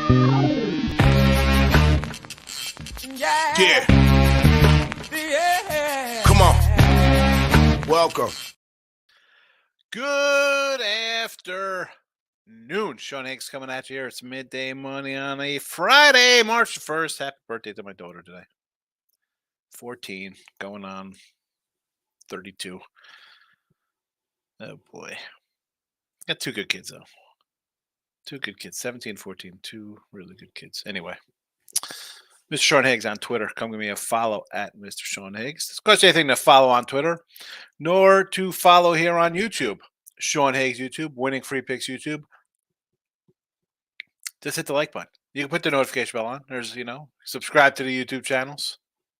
Yeah. Come on. Welcome. Good afternoon. Sean Higgs coming at you here. It's midday money on a Friday, March 1st. Happy birthday to my daughter today. 14, going on 32. Oh, boy. Got two good kids, though. Two good kids. 17, 14. Two really good kids. Anyway. Mr. Sean Higgs on Twitter. Come give me a follow at Mr. Sean Higgs. It's cost you anything to follow on Twitter, nor to follow here on YouTube. Sean Higgs YouTube, Winning Free Picks YouTube. Just hit the like button. You can put the notification bell on. There's, subscribe to the YouTube channels.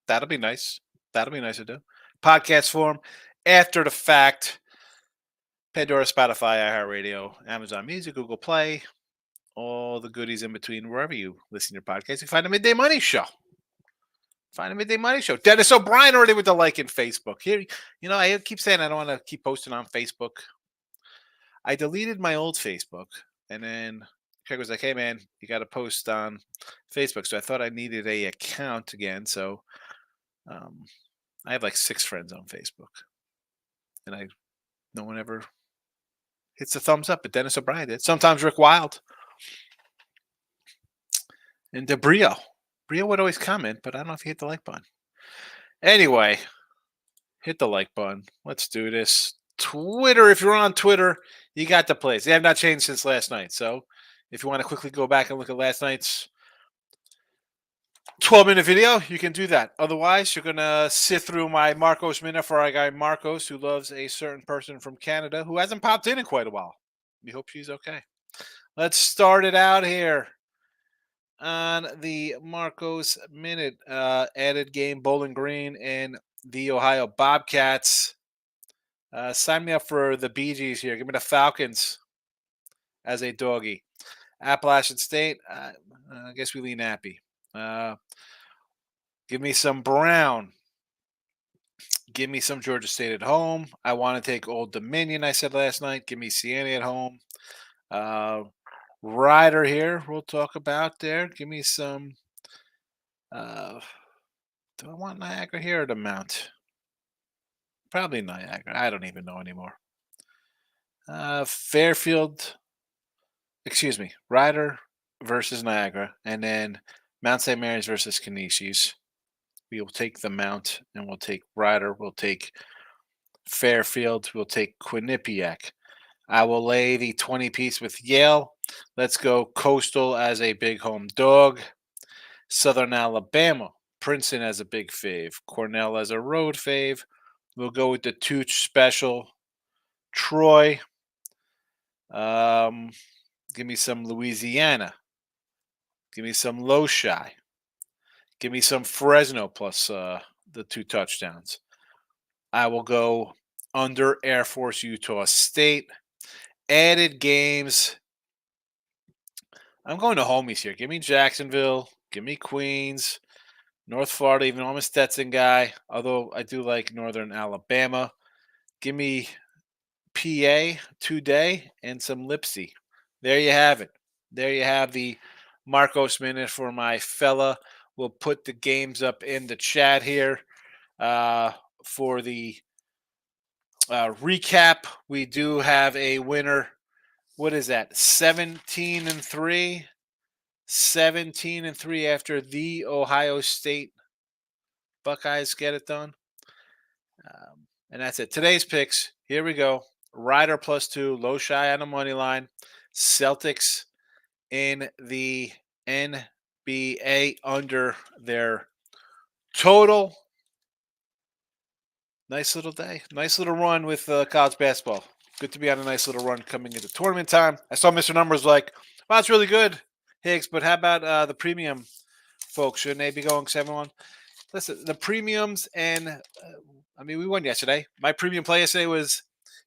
That'll be nice. That'll be nice to do. Podcast form, after the fact. Pandora, Spotify, iHeartRadio, Amazon Music, Google Play, all the goodies in between, wherever you listen to your podcast. You can find the Midday Money Show. Dennis O'Brien already with the like in Facebook. Here, I keep saying I don't want to keep posting on Facebook. I deleted my old Facebook, and then Craig was like, hey, man, you got to post on Facebook. So I thought I needed a account again. So I have like 6 friends on Facebook. And no one ever hits the thumbs up, but Dennis O'Brien did. Sometimes Rick Wild. And DeBrio. Brio would always comment, but I don't know if he hit the like button. Anyway, hit the like button. Let's do this. Twitter, if you're on Twitter, you got the place. They have not changed since last night. So if you want to quickly go back and look at last night's 12-minute video, you can do that. Otherwise, you're going to sit through my Marcos Minute for our guy Marcos, who loves a certain person from Canada who hasn't popped in quite a while. We hope she's okay. Let's start it out here on the Marcos Minute. Added game, Bowling Green and the Ohio Bobcats. Sign me up for the Bee Gees here. Give me the Falcons as a doggy. Appalachian State, I guess we lean Appy. Give me some Brown. Give me some Georgia State at home. I want to take Old Dominion, I said last night. Give me Siena at home. Rider here, we'll talk about there. Give me some. Do I want Niagara here or the Mount? Probably Niagara. I don't even know anymore. Rider versus Niagara, and then Mount St. Mary's versus Canisius. We will take the Mount, and we'll take Rider. We'll take Fairfield. We'll take Quinnipiac. I will lay the 20-piece with Yale. Let's go Coastal as a big home dog. Southern Alabama. Princeton as a big fave. Cornell as a road fave. We'll go with the Tooch special. Troy. Give me some Louisiana. Give me some Loshi. Give me some Fresno plus the 2 touchdowns. I will go under Air Force Utah State. Added games. I'm going to homies here. Give me Jacksonville. Give me Queens. North Florida, even though I'm a Stetson guy, although I do like Northern Alabama. Give me PA today and some Lipsy. There you have it. There you have the Marcos Minute for my fella. We'll put the games up in the chat here for the recap. We do have a winner. What is that? 17-3. 17-3 after the Ohio State Buckeyes get it done. And that's it. Today's picks. Here we go. Rider +2. Loshi on the money line. Celtics in the NBA under their total. Nice little day. Nice little run with college basketball. Good to be on a nice little run coming into tournament time. I saw Mr. Numbers like, wow, it's really good, Higgs, but how about the premium folks? Shouldn't they be going 7-1? Listen, the premiums and, we won yesterday. My premium play yesterday was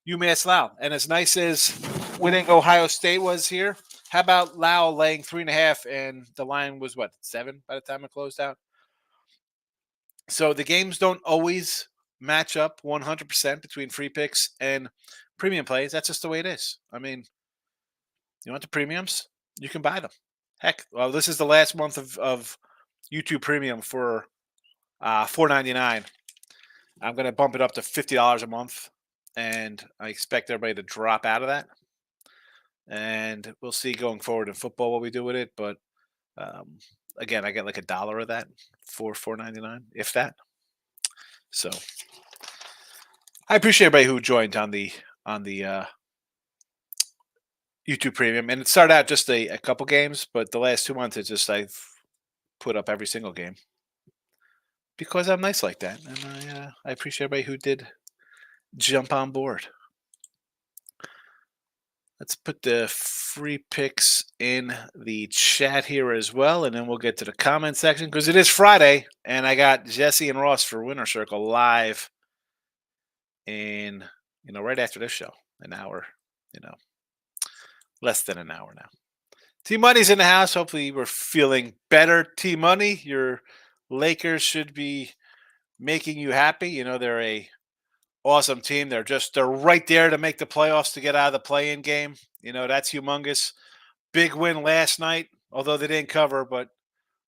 UMass Lau. And as nice as winning Ohio State was here, how about Lau laying 3.5 and the line was, 7 by the time it closed out? So the games don't always match up 100% between free picks and premium plays. That's just the way it is. You want the premiums? You can buy them. Heck, well, this is the last month of YouTube Premium for $4.99. I'm going to bump it up to $50 a month, and I expect everybody to drop out of that. And we'll see going forward in football what we do with it. But um, again, I get like $1 of that for $4.99, if that. So I appreciate everybody who joined on the YouTube Premium, and it started out just a couple games, but the last 2 months it's just I've put up every single game because I'm nice like that, and I appreciate everybody who did jump on board. Let's put the free picks in the chat here as well, and then we'll get to the comment section because it is Friday, and I got Jesse and Ross for Winner Circle live in right after this show, an hour, less than an hour now. T Money's in the house. Hopefully, we're feeling better. T Money, your Lakers should be making you happy. They're a awesome team. They're right there to make the playoffs to get out of the play-in game. That's humongous. Big win last night, although they didn't cover. But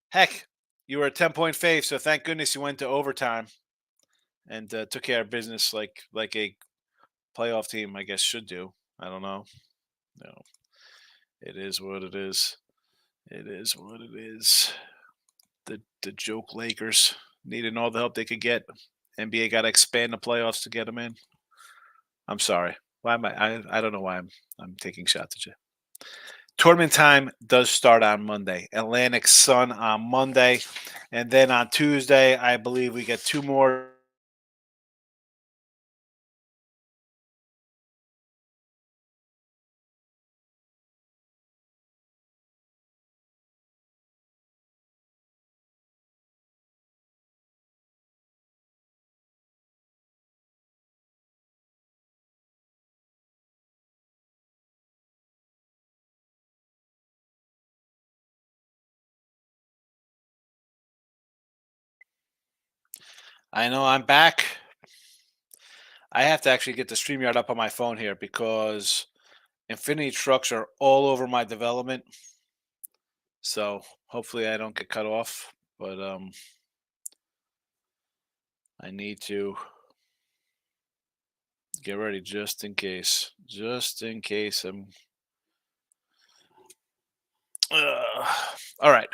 heck, you were a 10-point fave, so thank goodness you went to overtime and took care of business like a playoff team, I guess, should do. I don't know. No, it is what it is. It is what it is. The joke Lakers needing all the help they could get. NBA got to expand the playoffs to get them in. I'm sorry. Why am I don't know why I'm taking shots at you. Tournament time does start on Monday. Atlantic Sun on Monday, and then on Tuesday, I believe we get 2 more. I know I'm back. I have to actually get the StreamYard up on my phone here because Infinity Trucks are all over my development. So hopefully I don't get cut off, but I need to get ready just in case. Just in case I'm. All right.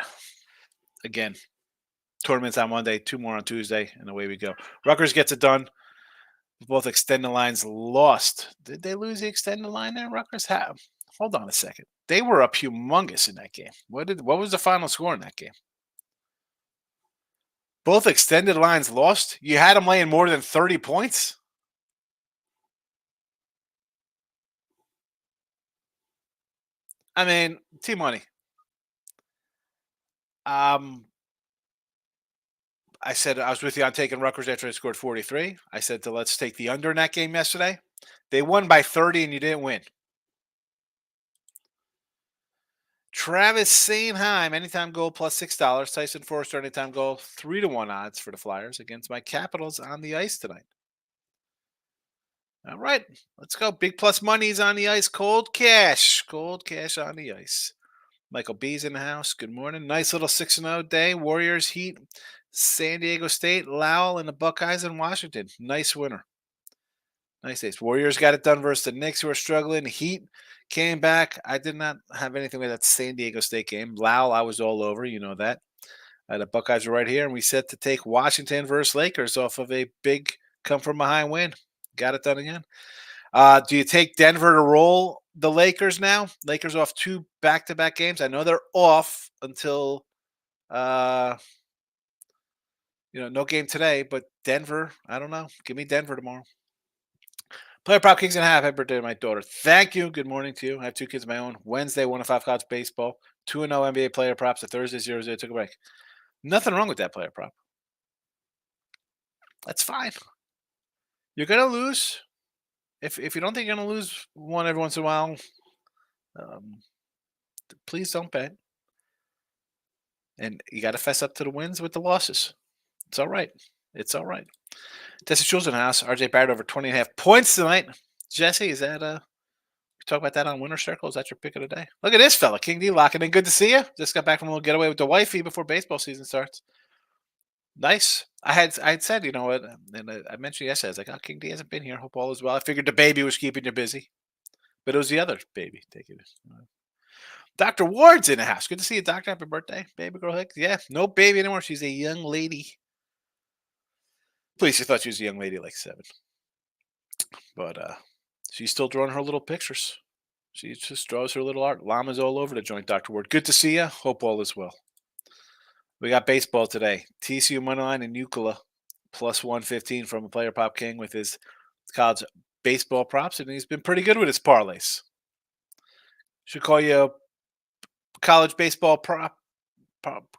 Again, tournaments on Monday, 2 more on Tuesday, and away we go. Rutgers gets it done. Both extended lines lost. Did they lose the extended line there? Rutgers have. Hold on a second. They were up humongous in that game. What was the final score in that game? Both extended lines lost. You had them laying more than 30 points. I mean, T-Money. I said I was with you on taking Rutgers after they scored 43. I said let's take the under in that game yesterday. They won by 30 and you didn't win. Travis Sainheim, anytime goal plus $6. Tyson Forrester, anytime goal 3-1 odds for the Flyers against my Capitals on the ice tonight. All right, let's go. Big plus money's on the ice. Cold cash on the ice. Michael B's in the house. Good morning. Nice little 6-0 day. Warriors, Heat, San Diego State, Lowell, and the Buckeyes in Washington. Nice winner. Nice days. Warriors got it done versus the Knicks, who are struggling. Heat came back. I did not have anything with that San Diego State game. Lowell, I was all over. You know that. The Buckeyes are right here, and we set to take Washington versus Lakers off of a big come-from-behind win. Got it done again. Do you take Denver to roll the Lakers now? Lakers off 2 back-to-back games. I know they're off until no game today, but Denver, I don't know. Give me Denver tomorrow. Player prop Kings and a half. Happy birthday to my daughter. Thank you. Good morning to you. I have 2 kids of my own. Wednesday, 1-5 college baseball. 2-0 NBA player props. A Thursday, 0-0. Took a break. Nothing wrong with that player prop. That's fine. You're gonna lose. If you don't think you're gonna lose one every once in a while, please don't bet. And you got to fess up to the wins with the losses. It's all right. It's all right. Tessie Jules in the house. RJ Barrett over 20.5 points tonight. Jesse, is that Talk about that on Winner Circle. Is that your pick of the day? Look at this fella, King D locking in. Good to see you. Just got back from a little getaway with the wifey before baseball season starts. Nice. I had said, you know what, and I mentioned yesterday. I was like, oh, King D hasn't been here. Hope all is well. I figured the baby was keeping you busy, but it was the other baby taking it. Dr. Ward's in the house. Good to see you, Doctor. Happy birthday, baby girl Hicks. Yeah, no baby anymore. She's a young lady. Please, you thought she was a young lady like 7. But she's still drawing her little pictures. She just draws her little art. Llamas all over the joint, Dr. Ward. Good to see you. Hope all is well. We got baseball today. TCU moneyline and Euclid plus 115 from a player Pop King with his college baseball props, and he's been pretty good with his parlays. Should call you a college baseball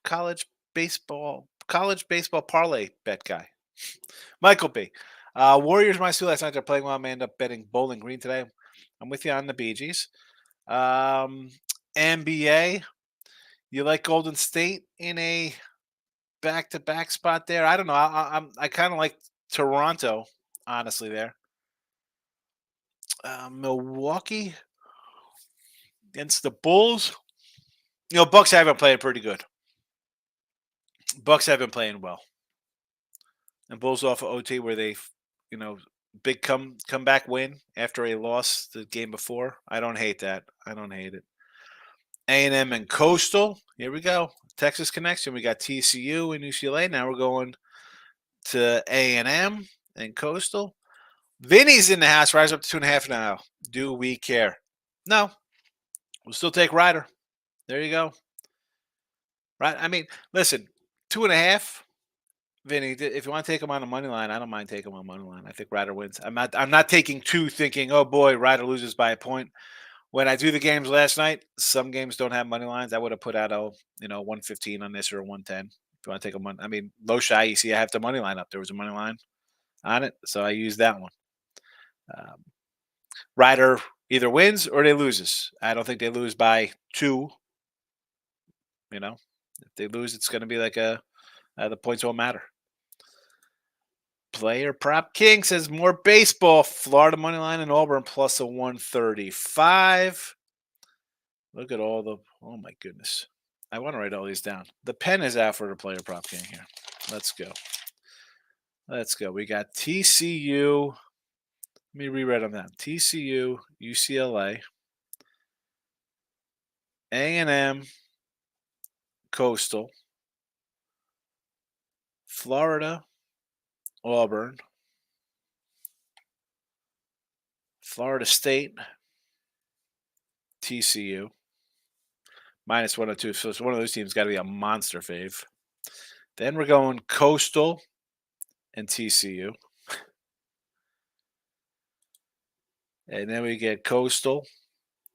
college baseball parlay bet guy. Michael B. Warriors minus 2 last night. They're playing well. I end up betting Bowling Green today. I'm with you on the Bee Gees. NBA. You like Golden State in a back-to-back spot there? I don't know. I kind of like Toronto, honestly. There. Milwaukee against the Bulls. Bucks have been playing pretty good. Bucks have been playing well. And Bulls off of OT where they, big comeback win after a loss the game before. I don't hate that. I don't hate it. A&M and Coastal. Here we go. Texas connection. We got TCU and UCLA. Now we're going to A&M and Coastal. Vinny's in the house. Rise up to 2.5 now. Do we care? No. We'll still take Ryder. There you go. Right? I mean, listen, 2.5. Vinny, if you want to take him on the money line, I don't mind taking him on money line. I think Ryder wins. I'm not taking 2 thinking, oh boy, Ryder loses by a point. When I do the games last night, some games don't have money lines. I would have put out 115 on this or a 110. If you want to take a money, I mean, low shy, you see, I have the money line up. There was a money line on it, so I used that one. Ryder either wins or they loses. I don't think they lose by 2. If they lose, it's going to be like the points won't matter. Player Prop King says more baseball. Florida money line and Auburn plus a 135. Look at all the. Oh my goodness! I want to write all these down. The pen is out for the Player Prop King here. Let's go. Let's go. We got TCU. Let me rewrite them down. TCU, UCLA, A&M, Coastal, Florida, Auburn, Florida State, TCU, minus 102. So it's one of those teams got to be a monster fave. Then we're going Coastal and TCU. And then we get Coastal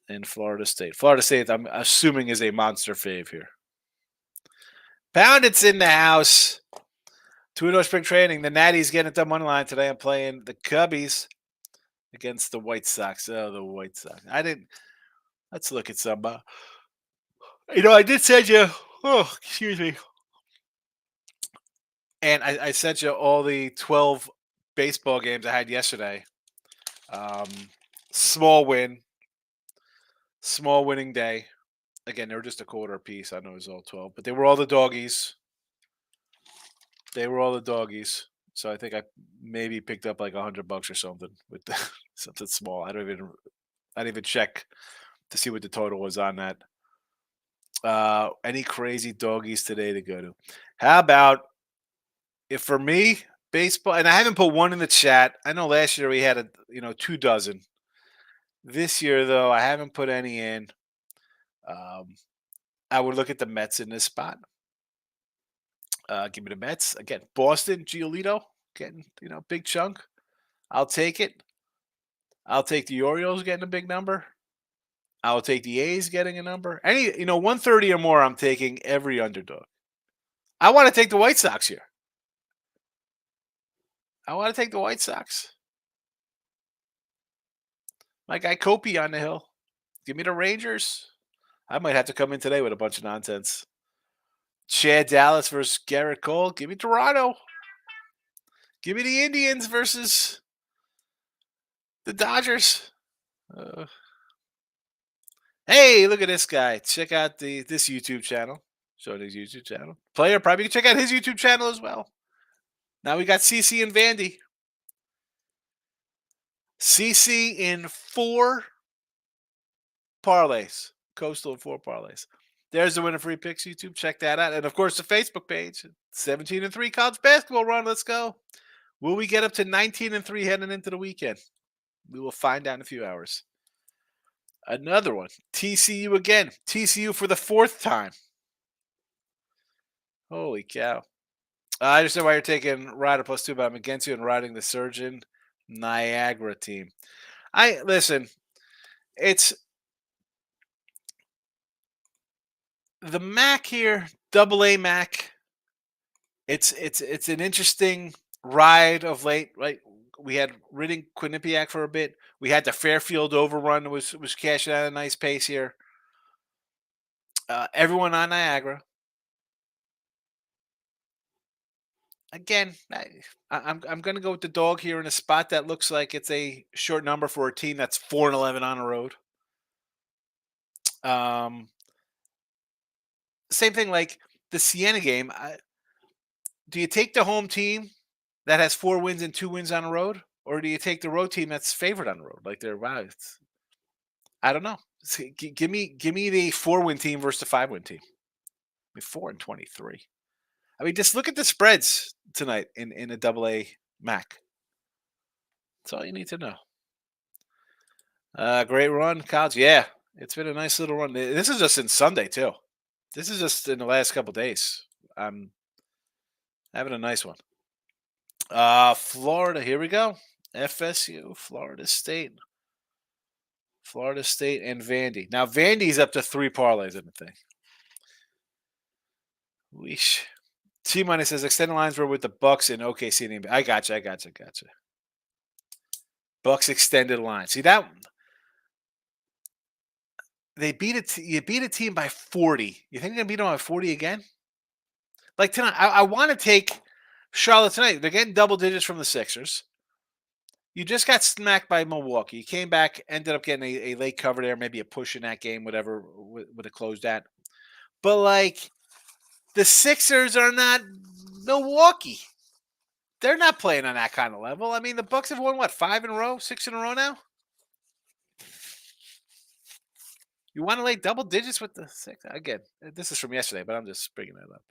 and Florida State. Florida State, I'm assuming, is a monster fave here. Poundit's in the house. 2-0 spring training. The Natty's getting at the money line today. I'm playing the Cubbies against the White Sox. Oh, the White Sox. Let's look at some. I did send you. Oh, excuse me. And I sent you all the 12 baseball games I had yesterday. Small win. Small winning day. Again, they were just a quarter apiece. I know it was all 12, but they were all the doggies. So I think I maybe picked up like $100 or something with something small. I didn't even check to see what the total was on that. Any crazy doggies today to go to? How about if for me baseball? And I haven't put one in the chat. I know last year we had 2 dozen. This year though, I haven't put any in. I would look at the Mets in this spot. Give me the Mets again. Boston, Giolito getting big chunk. I'll take it. I'll take the Orioles getting a big number. I'll take the A's getting a number. 130 or more. I'm taking every underdog. I want to take the White Sox here. I want to take the White Sox. My guy Kopi on the hill. Give me the Rangers. I might have to come in today with a bunch of nonsense. Chad Dallas versus Garrett Cole. Give me Toronto. Give me the Indians versus the Dodgers. Hey, look at this guy. Check out this YouTube channel. Show his YouTube channel. Player probably can check out his YouTube channel as well. Now we got CC and Vandy. CC in 4 parlays. Coastal in 4 parlays. There's the winner free picks YouTube. Check that out. And of course the Facebook page. 17-3 college basketball run. Let's go. Will we get up to 19-3 heading into the weekend? We will find out in a few hours. Another one. TCU again. TCU for the 4th time. Holy cow. I understand why you're taking Rider +2, but I'm against you in riding the Surgeon Niagara team. I listen, it's the MAC here, double A MAC. It's an interesting ride of late, right? We had Reading Quinnipiac for a bit. We had the Fairfield overrun was cashing out a nice pace here. Everyone on Niagara. Again, I'm going to go with the dog here in a spot that looks like it's a short number for a team that's 4-11 on the road. Um, Same thing like the Siena game. Do you take the home team that has 4 wins and 2 wins on the road, or do you take the road team that's favored on the road? Like they're wow, I don't know. Give me the 4-win team versus the 5-win team. I mean, 4-23. I mean, just look at the spreads tonight in a double A MAC. That's all you need to know. Great run, college. Yeah, it's been a nice little run. This is just in Sunday too. This is just in the last couple days. I'm having a nice one. Florida. Here we go. FSU, Florida State, and Vandy. Now Vandy's up to 3 parlays in the thing. Weesh. T minus says extended lines were with the Bucks and OKC. I gotcha. Bucks extended line. See that they beat it. You beat a team by 40. You think they're gonna beat them by 40 again? Like tonight, I want to take Charlotte tonight. They're getting double digits from the Sixers. You just got smacked by Milwaukee. You came back, ended up getting a late cover there, maybe a push in that game, whatever would have closed that. But like the Sixers are not Milwaukee. They're not playing on that kind of level. I mean, the Bucks have won what 5 in a row, 6 in a row now. You want to lay double digits with the six again? This is from yesterday, but I'm just bringing that up.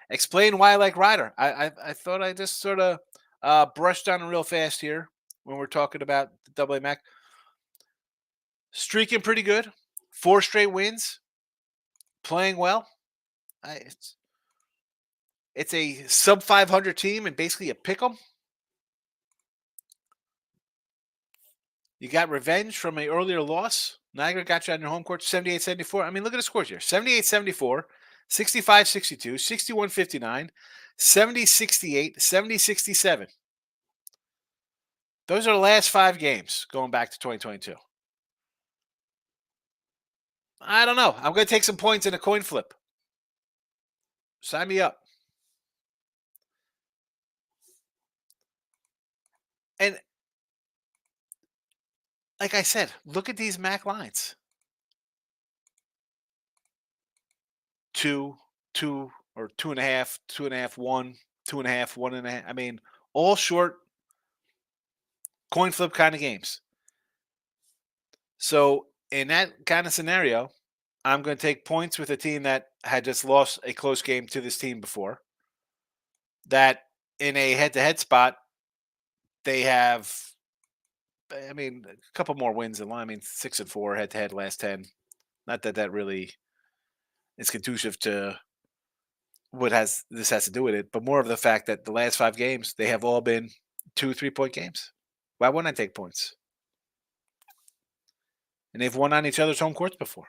Explain why I like Ryder. I thought I just sort of brushed on it real fast here when we're talking about the Double A Mac. Streaking pretty good, 4 straight wins, playing well. It's a sub 500 team and basically a pick 'em. You got revenge from an earlier loss. Niagara got you on your home court 78-74. I mean, look at the scores here 78-74, 65-62, 61-59, 70-68, 70-67. Those are the last 5 games going back to 2022. I don't know. I'm going to take some points in a coin flip. Sign me up. And like I said, look at these MAC lines. 2, 2, or 2.5, 2.5, 1, 2.5, 1.5. I mean, all short coin flip kind of games. So in that kind of scenario, I'm going to take points with a team that had just lost a close game to this team before. That in a head-to-head spot, they have, I mean, a couple more wins in line. I mean, 6-4 head-to-head last 10. Not that that really is conducive to what has this has to do with it, but more of the fact that the last 5 games they have all been 2 3-point games. Why wouldn't I take points? And they've won on each other's home courts before.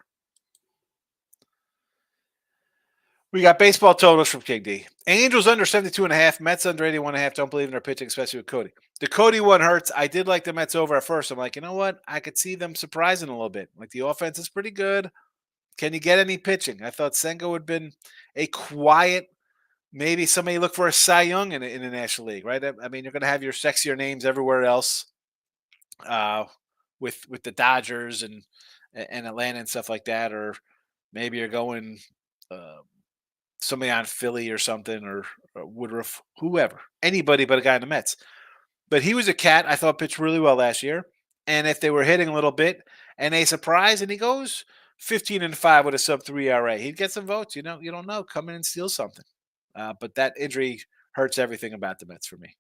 We got baseball totals from King D. Angels under 72.5, Mets under 81.5. Don't believe in their pitching, especially with Cody. The Cody one hurts. I did like the Mets over at first. I'm like, you know what? I could see them surprising a little bit. Like the offense is pretty good. Can you get any pitching? I thought Senga would have been a quiet, maybe somebody look for a Cy Young in the National League, right? I mean, you're going to have your sexier names everywhere else with the Dodgers and and Atlanta and stuff like that, or maybe you're going uh, somebody on Philly or something, or Woodruff, whoever, anybody but a guy in the Mets. But he was a cat I thought pitched really well last year. And if they were hitting a little bit and they surprise and he goes 15-5 with a sub 3 ERA, he'd get some votes. You don't know. Come in and steal something. But that injury hurts everything about the Mets for me.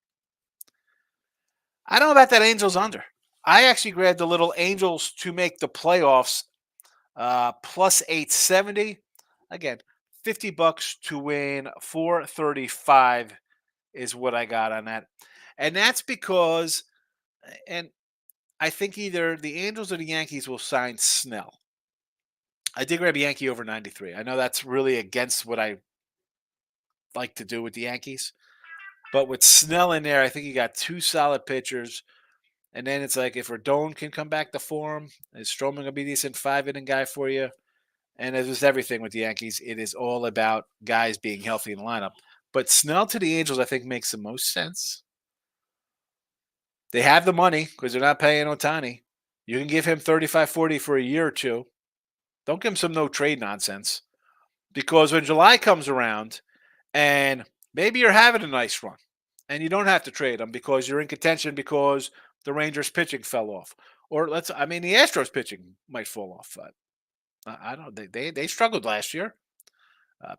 I don't know about that Angels under. I actually grabbed the little Angels to make the playoffs plus 870. Again, $50 to win 435 is what I got on that. And that's because, and I think either the Angels or the Yankees will sign Snell. I did grab Yankee over 93. I know that's really against what I like to do with the Yankees. But with Snell in there, I think you got two solid pitchers. And then it's like if Rodon can come back to form, is Stroman going to be a decent 5-inning guy for you? And as with everything with the Yankees, it is all about guys being healthy in the lineup. But Snell to the Angels, I think, makes the most sense. They have the money because they're not paying Ohtani. You can give him 35-40 for a year or two. Don't give him some no trade nonsense. Because when July comes around and maybe you're having a nice run and you don't have to trade him because you're in contention because the Rangers pitching fell off. Or the Astros pitching might fall off. I don't know. They struggled last year.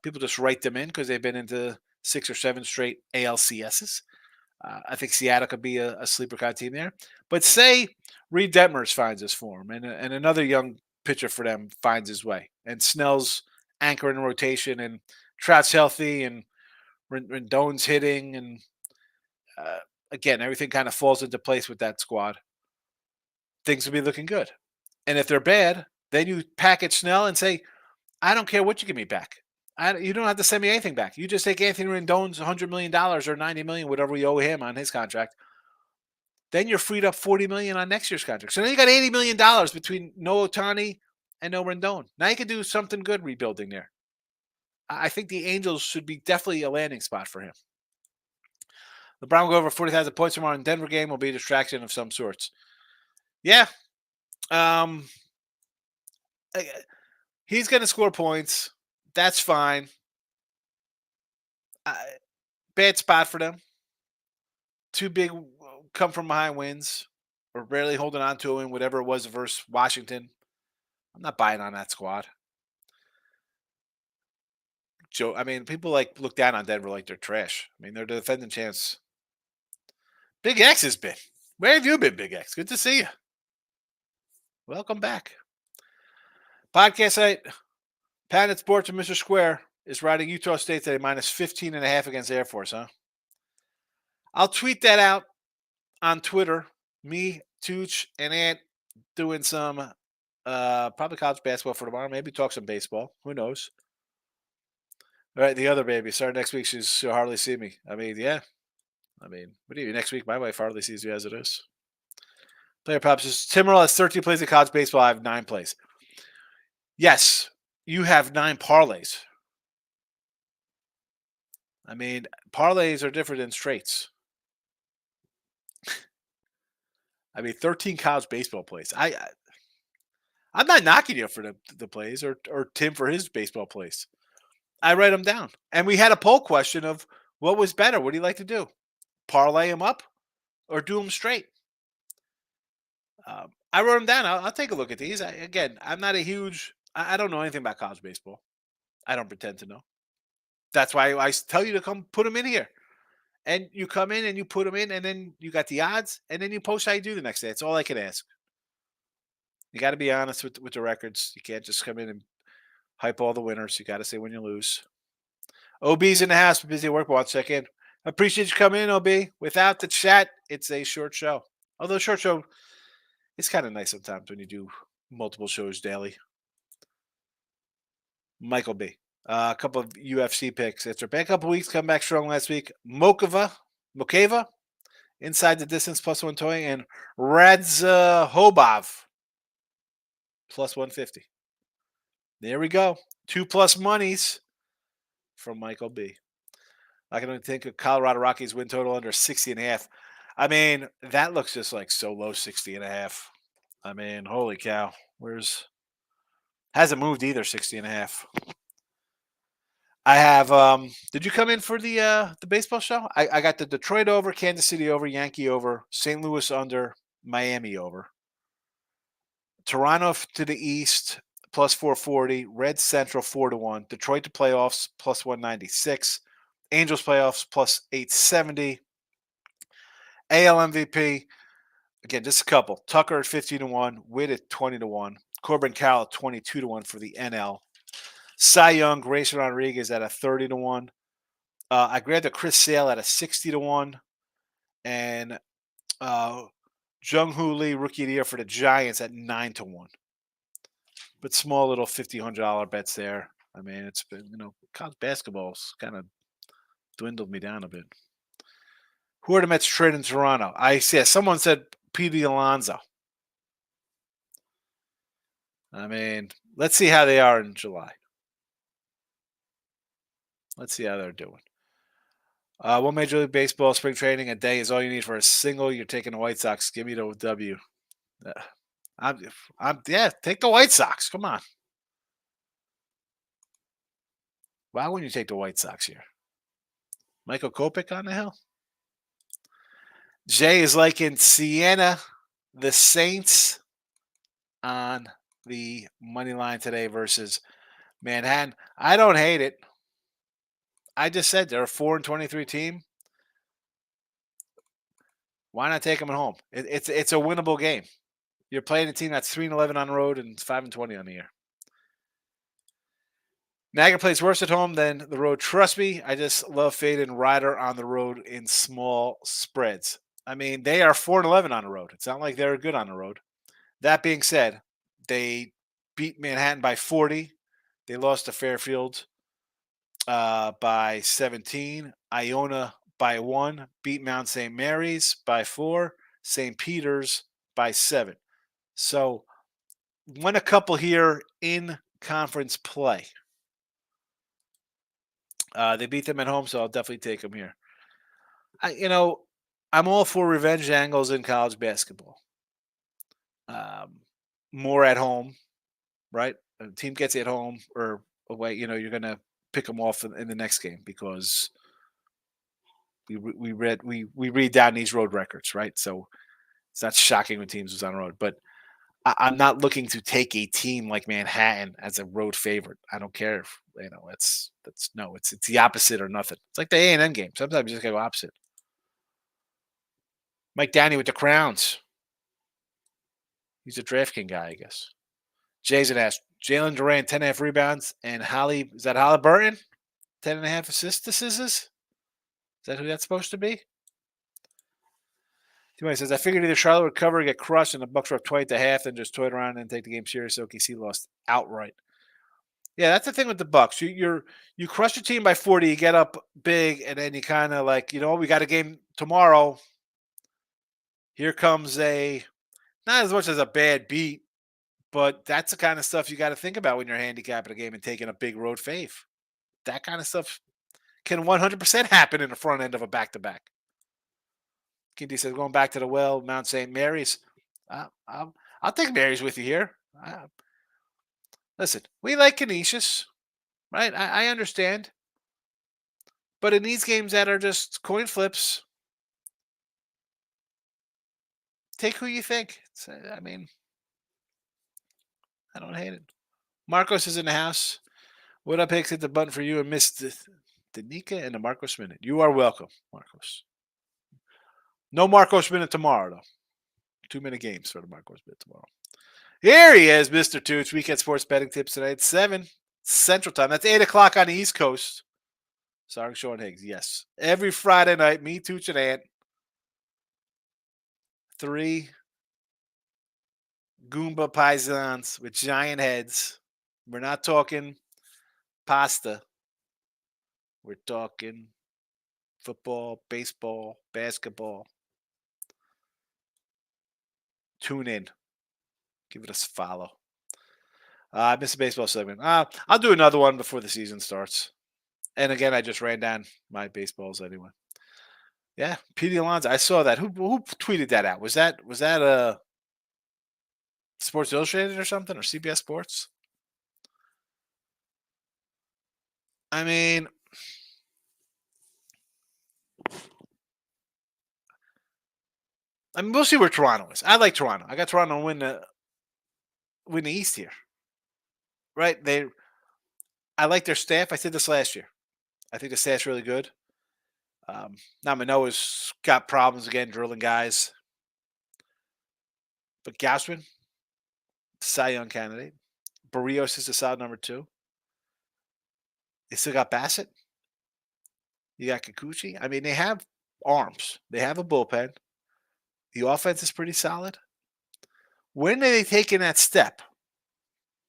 People just write them in because they've been into 6 or 7 straight ALCSs. I think Seattle could be a sleeper kind of team there. But say Reed Detmers finds his form and another young pitcher for them finds his way. And Snell's anchoring the rotation and Trout's healthy and Rendon's hitting. And again, everything kind of falls into place with that squad. Things will be looking good. And if they're bad, then you package Snell and say, I don't care what you give me back. You don't have to send me anything back. You just take Anthony Rendon's $100 million or $90 million, whatever we owe him on his contract. Then you're freed up $40 million on next year's contract. So now you got $80 million between no Ohtani and no Rendon. Now you can do something good rebuilding there. I think the Angels should be definitely a landing spot for him. LeBron will go over 40,000 points tomorrow in Denver game will be a distraction of some sorts. Yeah. He's going to score points. That's fine. Bad spot for them. Two big come from behind wins or barely holding on to a win, whatever it was versus Washington. I'm not buying on that squad. Joe, people look down on Denver like they're trash. They're the defending champs. Big X has been. Where have you been, Big X? Good to see you. Welcome back. Podcast site, Planet Sports and Mr. Square is riding Utah State today minus 15.5 against Air Force, huh? I'll tweet that out on Twitter. Me, Tooch, and Ant doing some probably college basketball for tomorrow. Maybe talk some baseball. Who knows? All right, the other baby. Starting next week, she'll hardly see me. Yeah. What do you next week? My wife hardly sees you as it is. Player props is Tim Merle has 13 plays in college baseball. I have 9 plays. Yes, you have 9 parlays. Parlays are different than straights. 13 college baseball plays. I'm not knocking you for the plays or Tim for his baseball plays. I write them down. And we had a poll question of what was better. What do you like to do? Parlay them up or do them straight? I wrote them down. I'll take a look at these. I'm not a huge. I don't know anything about college baseball. I don't pretend to know. That's why I tell you to come put them in here. And you come in and you put them in, and then you got the odds, and then you post how you do the next day. That's all I can ask. You got to be honest with the records. You can't just come in and hype all the winners. You got to say when you lose. OB's in the house. Busy at work. But I'll check in. I appreciate you coming in, OB. Without the chat, it's a short show. Although short show, it's kind of nice sometimes when you do multiple shows daily. Michael B. A couple of UFC picks. After a bad couple weeks, come back strong last week. Mokava, inside the distance, plus 120, and Radzhobov, plus 150. There we go. 2+ monies from Michael B. I can only think of Colorado Rockies win total under 60.5. That looks just like so low, 60.5. Holy cow. Where's Hasn't moved either, 60.5. I have did you come in for the baseball show? I got the Detroit over, Kansas City over, Yankee over, St. Louis under, Miami over. Toronto to the East plus 440, Red Central 4-1, Detroit to playoffs plus 196, Angels playoffs plus 870, AL MVP again just a couple. Tucker at 50-1, Witt at 20-1, Corbin Carroll at 22-1 for the NL. Cy Young, Grayson Rodriguez at a 30-1. I grabbed a Chris Sale at a 60-1, and Jung Hoo Lee, rookie of the year for the Giants at 9-1. But small little $1,500 bets there. I mean, it's been, college basketball's kind of dwindled me down a bit. Who are the Mets trading in Toronto? I see. Someone said Pete Alonso. I mean, let's see how they are in July. Let's see how they're doing. One Major League Baseball spring training a day is all you need for a single. You're taking the White Sox. Give me the W. Take the White Sox. Come on. Why wouldn't you take the White Sox here? Michael Kopech on the hill. Jay is liking Siena, the Saints, on the money line today versus Manhattan. I don't hate it. I just said they're a 4-23 team. Why not take them at home? It's a winnable game. You're playing a team that's 3-11 on the road and 5-20 on the year. Niagara plays worse at home than the road. Trust me, I just love fading Ryder on the road in small spreads. I mean, they are 4-11 on the road. It's not like they're good on the road. That being said, they beat Manhattan by 40. They lost to Fairfield by 17. Iona by 1. Beat Mount St. Mary's by 4. St. Peter's by 7. So, won a couple here in conference play. They beat them at home, so I'll definitely take them here. I'm all for revenge angles in college basketball. More at home, right? A team gets you at home or away, you're going to pick them off in the next game because we read down these road records, right? So it's not shocking when teams was on the road, but I'm not looking to take a team like Manhattan as a road favorite. I don't care if it's the opposite or nothing. It's like the A&M game. Sometimes you just gotta go opposite. Mike Downey with the Crowns. He's a DraftKings guy, I guess. Jason asked Jalen Duran 10.5 rebounds and is that Halliburton 10.5 assists? Is that who that's supposed to be? He says, I figured either Charlotte would cover or get crushed, and the Bucks were up 20 to half, then just toyed around and take the game serious. OKC lost outright. Yeah, that's the thing with the Bucks. You crush your team by 40, you get up big, and then you kind of like, we got a game tomorrow. Here comes not as much as a bad beat, but that's the kind of stuff you got to think about when you're handicapping a game and taking a big road fave. That kind of stuff can 100% happen in the front end of a back-to-back. Kindy says, going back to the well, Mount St. Mary's. I'll take Mary's with you here. Listen, we like Canisius, right? I understand. But in these games that are just coin flips, take who you think. I don't hate it. Marcos is in the house. What up, Hicks? Hit the button for you and missed the Nika and the Marcos Minute. You are welcome, Marcos. No Marcos Minute tomorrow, though. 2-minute games for the Marcos Minute tomorrow. Here he is, Mr. Tooch. Weekend sports betting tips tonight. 7 Central Time. That's 8 o'clock on the East Coast. Sorry, Sean Higgs. Yes. Every Friday night, me, Tooch, and Ant. 3 Goomba Paisans with giant heads. We're not talking pasta. We're talking football, baseball, basketball. Tune in. Give it a follow. I missed the baseball segment. I'll do another one before the season starts. And again, I just ran down my baseballs anyway. Yeah, Pete Alonso. I saw that. Who tweeted that out? Was that Sports Illustrated or something, or CBS Sports? I mean, we'll see where Toronto is. I like Toronto. I got Toronto to win the East here, right? I like their staff. I said this last year. I think the staff's really good. Now Manoa's got problems again drilling guys, but Gausman, Cy Young candidate. Barrios is a solid number 2. They still got Bassett. You got Kikuchi. I mean, they have arms. They have a bullpen. The offense is pretty solid. When are they taking that step?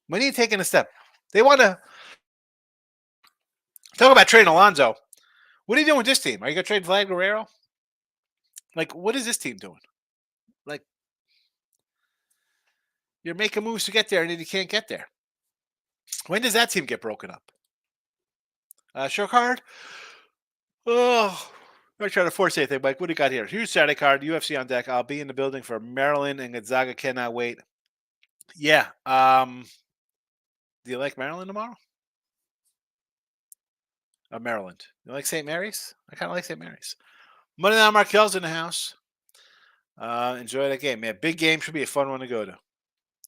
When are you taking a step? They want to talk about trading Alonso. What are you doing with this team? Are you going to trade Vlad Guerrero? Like, what is this team doing? Like, you're making moves to get there, and then you can't get there. When does that team get broken up? Show card? Oh, I'm not trying to force anything, Mike. What do you got here? Huge Saturday card, UFC on deck. I'll be in the building for Maryland and Gonzaga. Cannot wait. Yeah. Do you like Maryland tomorrow? Maryland. You like St. Mary's? I kind of like St. Mary's. Monday Night Markel's in the house. Enjoy that game, man. Big game, should be a fun one to go to,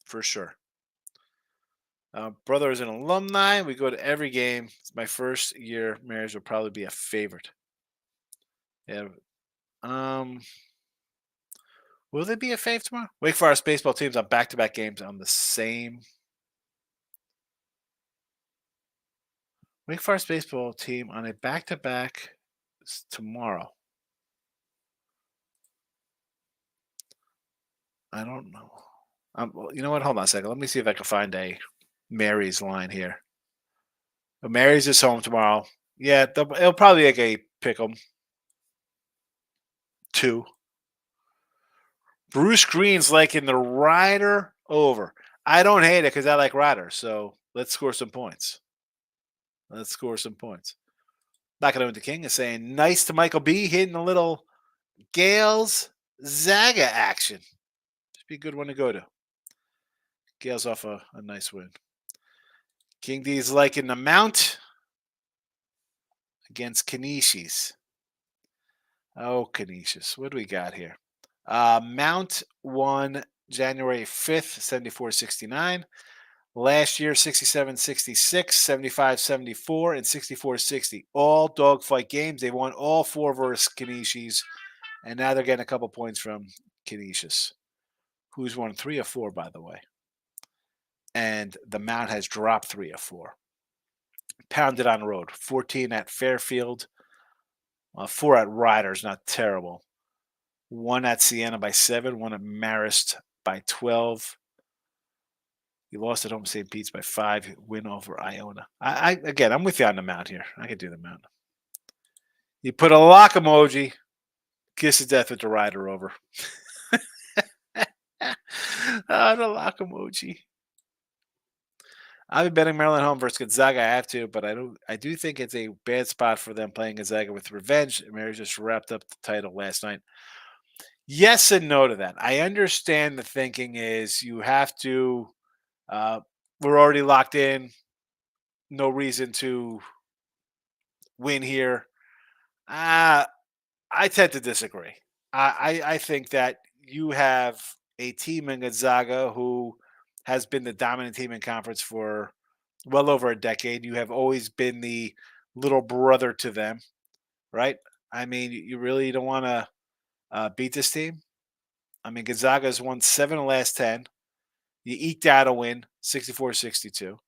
for sure. Brother is an alumni. We go to every game. It's my first year. Mary's will probably be a favorite. Yeah. Will they be a fave tomorrow? Wake Forest baseball teams on back-to-back games on the same. Wake Forest baseball team on a back-to-back tomorrow. I don't know. You know what? Hold on a second. Let me see if I can find a Mary's line here. But Mary's is home tomorrow. Yeah, it'll probably be like a pick 'em. 2. Bruce Green's liking the Rider over. I don't hate it because I like Rider. So let's score some points. Not going to win the King is saying nice to Michael B. Hitting a little Gales Zaga action. Should be a good one to go to. Gales off a nice win. King D's liking the Mount against Canisius. Oh, Canisius. What do we got here? Mount won January 5th, 74-69. Last year, 67-66, 75-74, and 64-60. All dogfight games. They won all 4 versus Canisius, and now they're getting a couple points from Canisius, who's won 3 of 4, by the way. And the Mount has dropped 3 of 4. Pounded on the road. 14 at Fairfield. 4 at Riders, not terrible. 1 at Siena by 7. 1 at Marist by 12. You lost at home St. Pete's by 5. Win over Iona. Again, I'm with you on the Mount here. I could do the Mount. You put a lock emoji. Kiss of death with the Rider over. The lock emoji. I've been betting Maryland home versus Gonzaga. I have to, but I do think it's a bad spot for them playing Gonzaga with revenge. Mary just wrapped up the title last night. Yes and no to that. I understand the thinking is you have to. We're already locked in. No reason to win here. I tend to disagree. I think that you have a team in Gonzaga who has been the dominant team in conference for well over a decade. You have always been the little brother to them, right? I mean, you really don't want to beat this team. I mean, Gonzaga has won 7 of the last 10. You eked out a win, 64-62.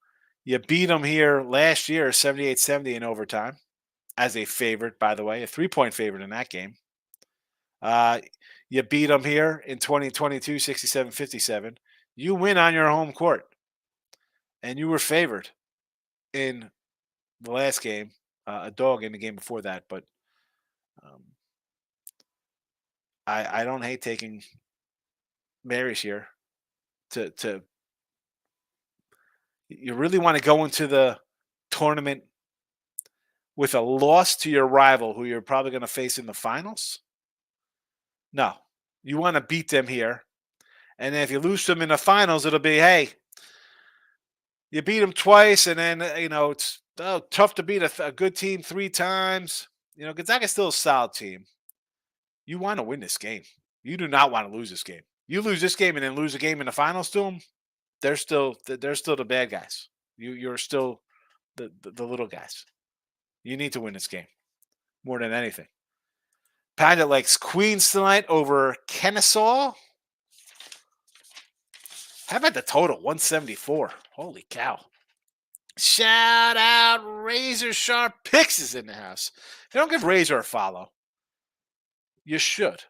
You beat them here last year, 78-70 in overtime, as a favorite, by the way, a 3-point favorite in that game. You beat them here in 2022, 67-57. You win on your home court, and you were favored in the last game, a dog in the game before that. But I don't hate taking Mary's here. To you really want to go into the tournament with a loss to your rival, who you're probably going to face in the finals? No, you want to beat them here. And if you lose them in the finals, it'll be, hey, you beat them twice, and then, it's Oh, tough to beat a good team 3 times. Gonzaga's still a solid team. You want to win this game. You do not want to lose this game. You lose this game and then lose a game in the finals to them. They're still the bad guys. You're still the little guys. You need to win this game more than anything. Panda likes Queens tonight over Kennesaw. How about the total? 174. Holy cow. Shout out Razor Sharp Picks is in the house. If you don't give Razor a follow, you should.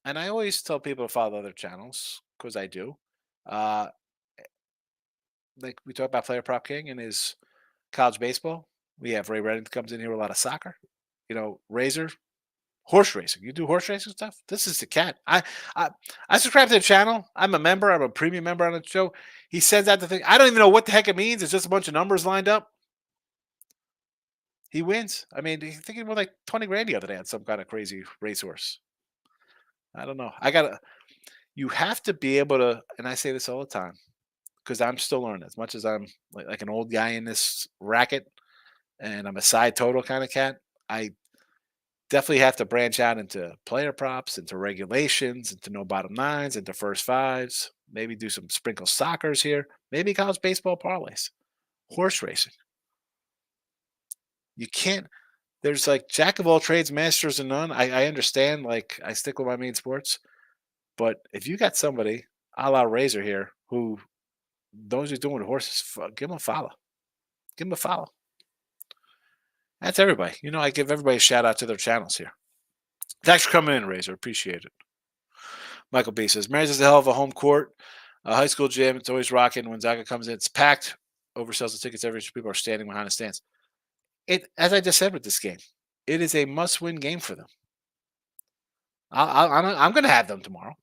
And I always tell people to follow other channels because I do. Like we talk about Player Prop King and his college baseball. We have Ray Reddington comes in here with a lot of soccer. Razor, horse racing. You do horse racing stuff? This is the cat. I subscribe to the channel. I'm a member. I'm a premium member on the show. He sends out the thing. I don't even know what the heck it means. It's just a bunch of numbers lined up. He wins. I mean, he's thinking about like 20 grand the other day on some kind of crazy racehorse. I don't know. You have to be able to, and I say this all the time, because I'm still learning. As much as I'm like an old guy in this racket, and I'm a side total kind of cat, I definitely have to branch out into player props, into regulations, into no bottom nines, into first fives, maybe do some sprinkle soccers here, maybe college baseball parlays, horse racing. You can't, there's like jack of all trades, masters of none. I understand, like I stick with my main sports, but if you got somebody a la Razor here who knows he's doing horses, give him a follow. Give him a follow. That's everybody. I give everybody a shout out to their channels here. Thanks for coming in, Razor. Appreciate it. Michael B says, Mary's is a hell of a home court. High school gym. It's always rocking. When Zaga comes in, it's packed. Oversells the tickets. Every people are standing behind the stands. As I just said with this game, it is a must-win game for them. I'm going to have them tomorrow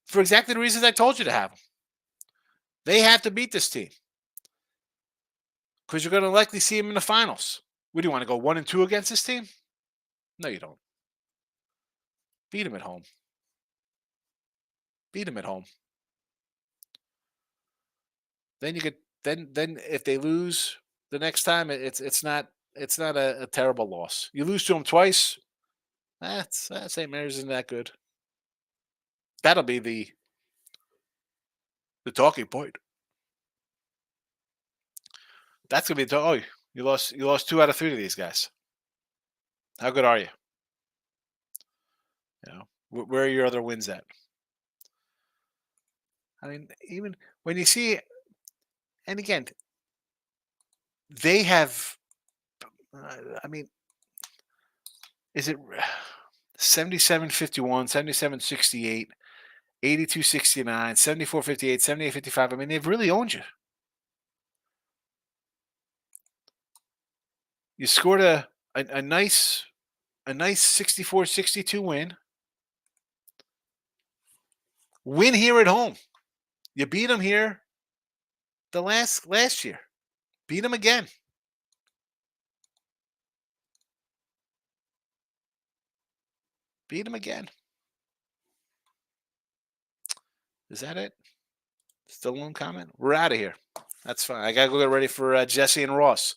for exactly the reasons I told you to have them. They have to beat this team because you're going to likely see them in the finals. What do you want to go 1-2 against this team? No, you don't. Beat them at home. Beat them at home. Then you could then if they lose the next time, it's not a terrible loss. You lose to them twice. St. Mary's isn't that good. That'll be the talking point. That's gonna be you lost 2 out of 3 to these guys. How good are you? Where are your other wins at? I mean, even when you see, and again, they have. I mean, is it 77-51, 77-68, 82-69, 74-58, 78-55? I mean, they've really owned you. You scored a nice 64-62 win. Win here at home. You beat them here the last year. Beat them again. Beat them again. Is that it? Still one comment? We're out of here. That's fine. I gotta go get ready for Jesse and Ross.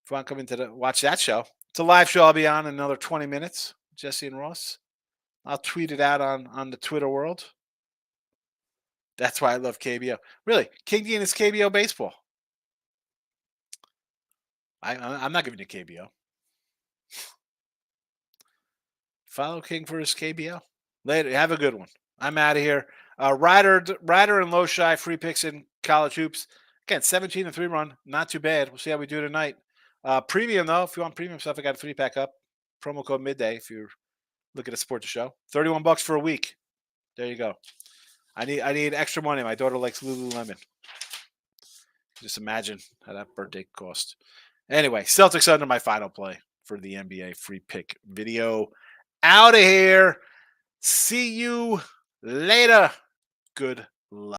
If you want to come in watch that show, it's a live show. I'll be on in another 20 minutes. Jesse and Ross. I'll tweet it out on the Twitter world. That's why I love KBO. Really, King Dean is KBO baseball. I'm not giving you KBO. Follow King for his KBO. Later. Have a good one. I'm out of here. Ryder and Low Shy Free Picks in college hoops. Again, 17-3 run. Not too bad. We'll see how we do tonight. Premium, though. If you want premium stuff, I got a 3-pack up. Promo code midday if you're looking to support the show. $31 for a week. There you go. I need extra money. My daughter likes Lululemon. Just imagine how that birthday cost. Anyway, Celtics under my final play for the NBA free pick video. Out of here. See you later. Good luck.